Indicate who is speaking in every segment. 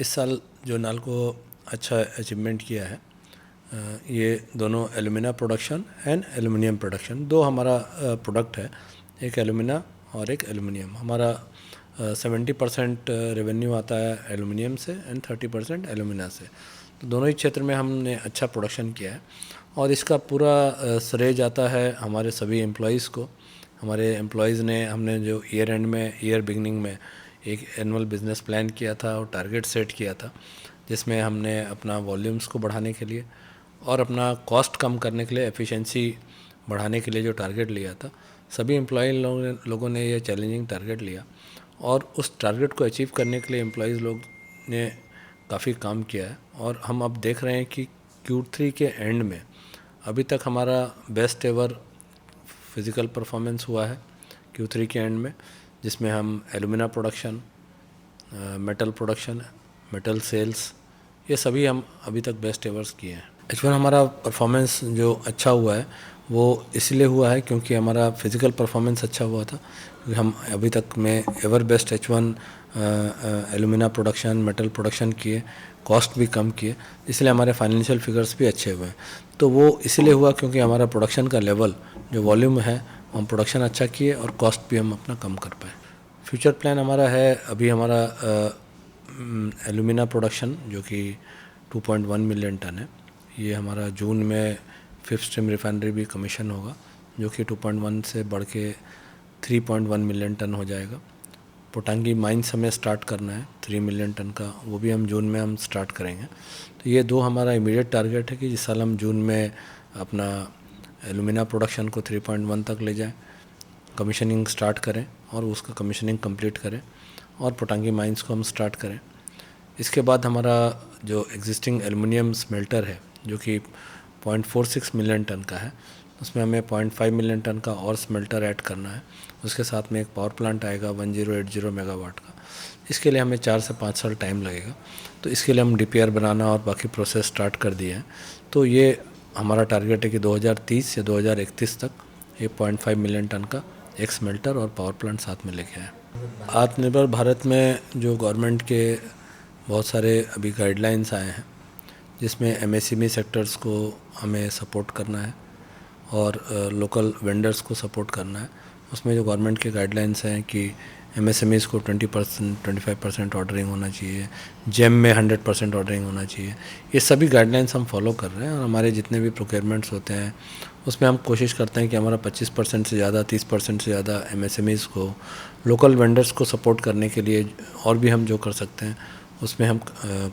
Speaker 1: इस साल जो नाल्को अच्छा अचीवमेंट किया है, ये दोनों alumina production and aluminium production, दो हमारा प्रोडक्ट है, एक एलुमिना और एक एल्युमिनियम। हमारा 70% रेवेन्यू आता है एल्युमिनियम से एंड 30% एलुमिना से। तो दोनों ही क्षेत्र में हमने अच्छा प्रोडक्शन किया है और इसका पूरा श्रेय जाता है हमारे सभी एम्प्लॉइज़ को। हमारे एम्प्लॉइज़ ने, हमने जो ईयर बिगनिंग में एक एनुअल बिजनेस प्लान किया था और टारगेट सेट किया था, जिसमें हमने अपना वॉल्यूम्स को बढ़ाने के लिए और अपना कॉस्ट कम करने के लिए, एफिशिएंसी बढ़ाने के लिए जो टारगेट लिया था, सभी एम्प्लॉय लोगों ने ये चैलेंजिंग टारगेट लिया और उस टारगेट को अचीव करने के लिए एम्प्लॉइज़ लोग ने काफ़ी काम किया है। और हम अब देख रहे हैं कि Q3 के एंड में अभी तक हमारा बेस्ट एवर फिज़िकल परफॉर्मेंस हुआ है Q3 के एंड में, जिसमें हम alumina production, metal production, metal sales, ये सभी हम अभी तक बेस्ट एवर्स किए हैं। H1 हमारा परफॉर्मेंस जो अच्छा हुआ है वो इसलिए हुआ है क्योंकि हमारा फिज़िकल परफॉर्मेंस अच्छा हुआ था, क्योंकि हम अभी तक में ever best H1 alumina production, metal production किए, कॉस्ट भी कम किए, इसलिए हमारे फाइनेंशियल फिगर्स भी अच्छे हुए हैं। तो वो इसलिए हुआ क्योंकि हमारा प्रोडक्शन का लेवल, जो वॉल्यूम है, हम प्रोडक्शन अच्छा किए और कॉस्ट भी हम अपना कम कर पाए। फ्यूचर प्लान हमारा है, अभी हमारा एलुमिना प्रोडक्शन जो कि 2.1 मिलियन टन है, ये हमारा जून में 5th स्ट्रीम रिफाइनरी भी कमीशन होगा, जो कि 2.1 से बढ़ के 3.1 मिलियन टन हो जाएगा। पोटांगी माइंस हमें स्टार्ट करना है 3 मिलियन टन का, वो भी हम जून में हम स्टार्ट करेंगे। तो ये दो हमारा इमीडिएट टारगेट है कि इस साल हम जून में अपना एलुमिना प्रोडक्शन को 3.1 तक ले जाएं, कमीशनिंग स्टार्ट करें और उसका कमीशनिंग कंप्लीट करें और पोटांगी माइंस को हम स्टार्ट करें। इसके बाद हमारा जो एग्जिस्टिंग एल्युमिनियम स्मेल्टर है, जो कि 0.46 मिलियन टन का है, उसमें हमें 0.5 मिलियन टन का और स्मेल्टर ऐड करना है। उसके साथ में एक पावर प्लांट आएगा 1080 मेगावाट का। इसके लिए हमें 4 से 5 साल टाइम लगेगा। तो इसके लिए हम DPR बनाना और बाकी प्रोसेस स्टार्ट कर दिए हैं। तो ये हमारा टारगेट है कि 2030 या 2031 तक ये 0.5 मिलियन टन का एक स्मेल्टर और पावर प्लांट साथ में लेके आए। आत्मनिर्भर भारत में जो गवर्नमेंट के बहुत सारे अभी गाइडलाइंस आए हैं, जिसमें MSME सेक्टर्स को हमें सपोर्ट करना है और लोकल वेंडर्स को सपोर्ट करना है। उसमें जो गवर्नमेंट के गाइडलाइंस हैं कि MSMEs को 20%, 25% ऑर्डरिंग होना चाहिए, जेम में 100% ऑर्डरिंग होना चाहिए। ये सभी गाइडलाइंस हम फॉलो कर रहे हैं और हमारे जितने भी प्रोक्योरमेंट्स होते हैं उसमें हम कोशिश करते हैं कि हमारा 25% से ज़्यादा, 30% से ज़्यादा MSMEs को, लोकल वेंडर्स को सपोर्ट करने के लिए और भी हम जो कर सकते हैं उसमें हम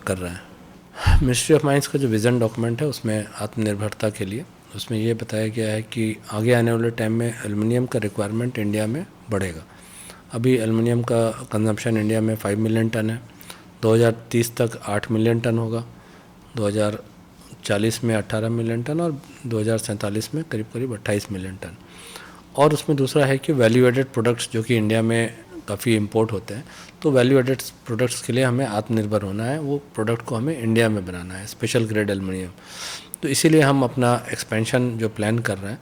Speaker 1: कर रहे हैं। मिनिस्ट्री ऑफ माइंस का जो विज़न डॉक्यूमेंट है उसमें आत्मनिर्भरता के लिए, उसमें ये बताया गया है कि आगे आने वाले टाइम में एल्युमिनियम का रिक्वायरमेंट इंडिया में बढ़ेगा। अभी एल्युमिनियम का कंजम्पशन इंडिया में 5 मिलियन टन है, 2030 तक 8 मिलियन टन होगा, 2040 में 18 मिलियन टन और 2047 में करीब करीब 28 मिलियन टन। और उसमें दूसरा है कि वैल्यू एडेड प्रोडक्ट्स जो कि इंडिया में काफ़ी इंपोर्ट होते हैं, तो वैल्यू एडेड प्रोडक्ट्स के लिए हमें आत्मनिर्भर होना है, वो प्रोडक्ट को हमें इंडिया में बनाना है, स्पेशल ग्रेड एल्युमिनियम। तो इसीलिए हम अपना एक्सपेंशन जो प्लान कर रहे हैं,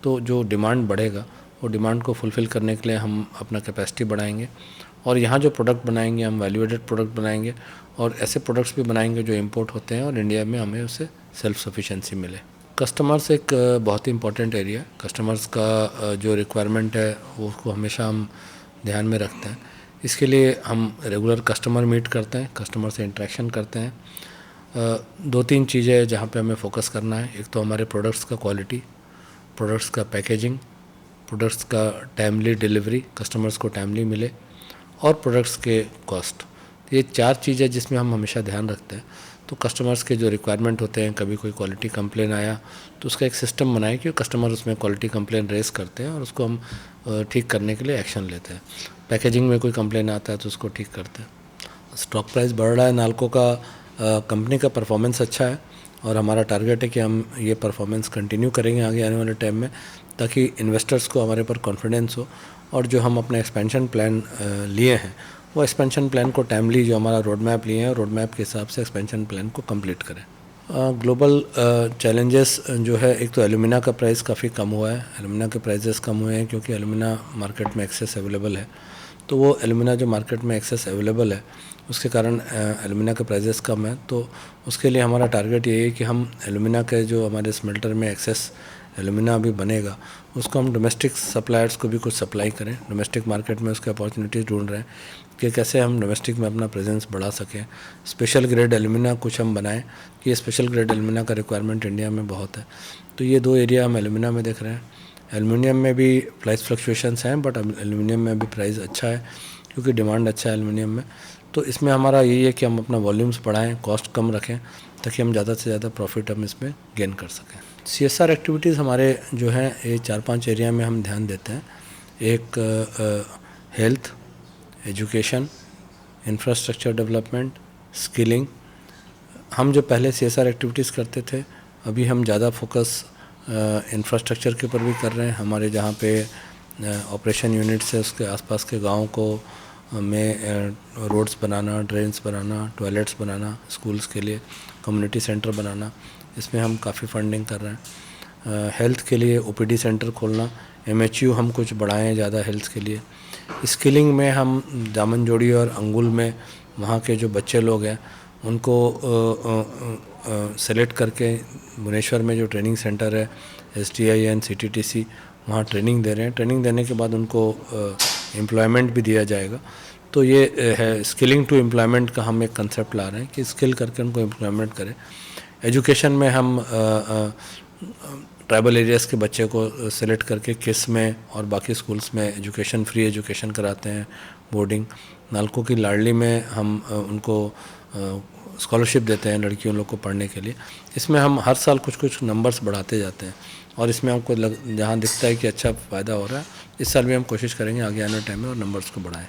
Speaker 1: तो जो डिमांड बढ़ेगा वो डिमांड को फुलफ़िल करने के लिए हम अपना कैपेसिटी बढ़ाएंगे और यहाँ जो प्रोडक्ट बनाएंगे हम वैल्यू एडेड प्रोडक्ट बनाएंगे और ऐसे प्रोडक्ट्स भी बनाएंगे जो इंपोर्ट होते हैं और इंडिया में हमें उससे सेल्फ सफिशिएंसी मिले। कस्टमर्स एक बहुत ही इंपॉर्टेंट एरिया है। कस्टमर्स का जो रिक्वायरमेंट है वो उसको हमेशा हम ध्यान में रखते हैं। इसके लिए हम रेगुलर कस्टमर मीट करते हैं, कस्टमर से इंटरेक्शन करते हैं। 2-3 चीज़ें हैं जहाँ पे हमें फोकस करना है। एक तो हमारे प्रोडक्ट्स का क्वालिटी, प्रोडक्ट्स का पैकेजिंग, प्रोडक्ट्स का टाइमली डिलीवरी, कस्टमर्स को टाइमली मिले, और प्रोडक्ट्स के कॉस्ट। ये 4 चीज़ें जिसमें हम हमेशा ध्यान रखते हैं। तो कस्टमर्स के जो रिक्वायरमेंट होते हैं, कभी कोई क्वालिटी कंप्लेन आया तो उसका एक सिस्टम बनाए कि कस्टमर उसमें क्वालिटी कंप्लेन रेस करते हैं और उसको हम ठीक करने के लिए एक्शन लेते हैं। पैकेजिंग में कोई कंप्लेन आता है तो उसको ठीक करते हैं। स्टॉक प्राइस बढ़ रहा है, नाल्को का कंपनी का परफॉर्मेंस अच्छा है और हमारा टारगेट है कि हम ये परफॉर्मेंस कंटिन्यू करेंगे आगे आने वाले टाइम में, ताकि इन्वेस्टर्स को हमारे पर कॉन्फिडेंस हो और जो हम अपने एक्सपेंशन प्लान लिए हैं वो एक्सपेंशन प्लान को टाइमली, जो हमारा रोड मैप लिए हैं, रोड मैप के हिसाब से एक्सपेंशन प्लान को कंप्लीट करें। ग्लोबल चैलेंजेस जो है, एक तो एल्युमिना का प्राइस काफ़ी कम हुआ है। एल्युमिना के प्राइसेस कम हुए हैं क्योंकि एल्युमिना मार्केट में एक्सेस अवेलेबल है। तो वो एल्युमिना जो मार्केट में एक्सेस अवेलेबल है उसके कारण एलुमिना के प्राइजेस कम है। तो उसके लिए हमारा टारगेट यही है कि हम एलुमिना के जो हमारे स्मेल्टर में एक्सेस एलुमिना अभी बनेगा उसको हम डोमेस्टिक सप्लायर्स को भी कुछ सप्लाई करें। डोमेस्टिक मार्केट में उसके अपॉर्चुनिटीज़ ढूंढ रहे हैं कि कैसे हम डोमेस्टिक में अपना प्रेजेंस बढ़ा सकें। स्पेशल ग्रेड एलुमिना कुछ हम बनाएं कि ये स्पेशल ग्रेड एलुमिना का रिक्वायरमेंट इंडिया में बहुत है। तो ये 2 एरिया हम एलुमिना में देख रहे हैं। एलुमिनियम में भी प्राइस फ्लक्चुएशंस हैं, बट एलुमिनियम में भी प्राइस अच्छा है क्योंकि डिमांड अच्छा है एलुमिनियम में। तो इसमें हमारा यही है कि हम अपना वॉल्यूम्स बढ़ाएं, कॉस्ट कम रखें ताकि हम ज़्यादा से ज़्यादा प्रॉफिट हम इसमें गेन कर सकें। CSR एक्टिविटीज़ हमारे जो हैं ये 4-5 एरिया में हम ध्यान देते हैं। एक health, education, infrastructure development, skilling. हम जो पहले CSR एक्टिविटीज़ करते थे, अभी हम ज़्यादा फोकस इंफ्रास्ट्रक्चर के ऊपर भी कर रहे हैं। हमारे जहाँ पे ऑपरेशन यूनिट से उसके आसपास के गाँव को में रोड्स बनाना, ड्रेन्स बनाना, टॉयलेट्स बनाना, स्कूल्स के लिए कम्युनिटी सेंटर बनाना, इसमें हम काफ़ी फंडिंग कर रहे हैं। हेल्थ के लिए OPD सेंटर खोलना, MHU हम कुछ बढ़ाएं ज़्यादा हेल्थ के लिए। स्किलिंग में हम दामनजोड़ी और अंगुल में वहाँ के जो बच्चे लोग हैं उनको सेलेक्ट करके भुवनेश्वर में जो ट्रेनिंग सेंटर है STI एंड CTTC, वहाँ ट्रेनिंग दे रहे हैं। ट्रेनिंग देने के बाद उनको एम्प्लॉयमेंट भी दिया जाएगा। तो ये है स्किलिंग टू एम्प्लॉयमेंट का हम एक कंसेप्ट ला रहे हैं कि स्किल करके उनको एम्प्लॉयमेंट करें। एजुकेशन में हम ट्राइबल एरियाज़ के बच्चे को सेलेक्ट करके किस में और बाकी स्कूल्स में एजुकेशन, फ्री एजुकेशन कराते हैं, बोर्डिंग। नालको की लाडली में हम उनको स्कॉलरशिप देते हैं लड़कियों लोग को पढ़ने के लिए। इसमें हम हर साल कुछ कुछ नंबर्स बढ़ाते जाते हैं और इसमें हमको जहाँ दिखता है कि अच्छा फ़ायदा हो रहा है, इस साल भी हम कोशिश करेंगे आगे आने टाइम में और नंबर्स को बढ़ाएं।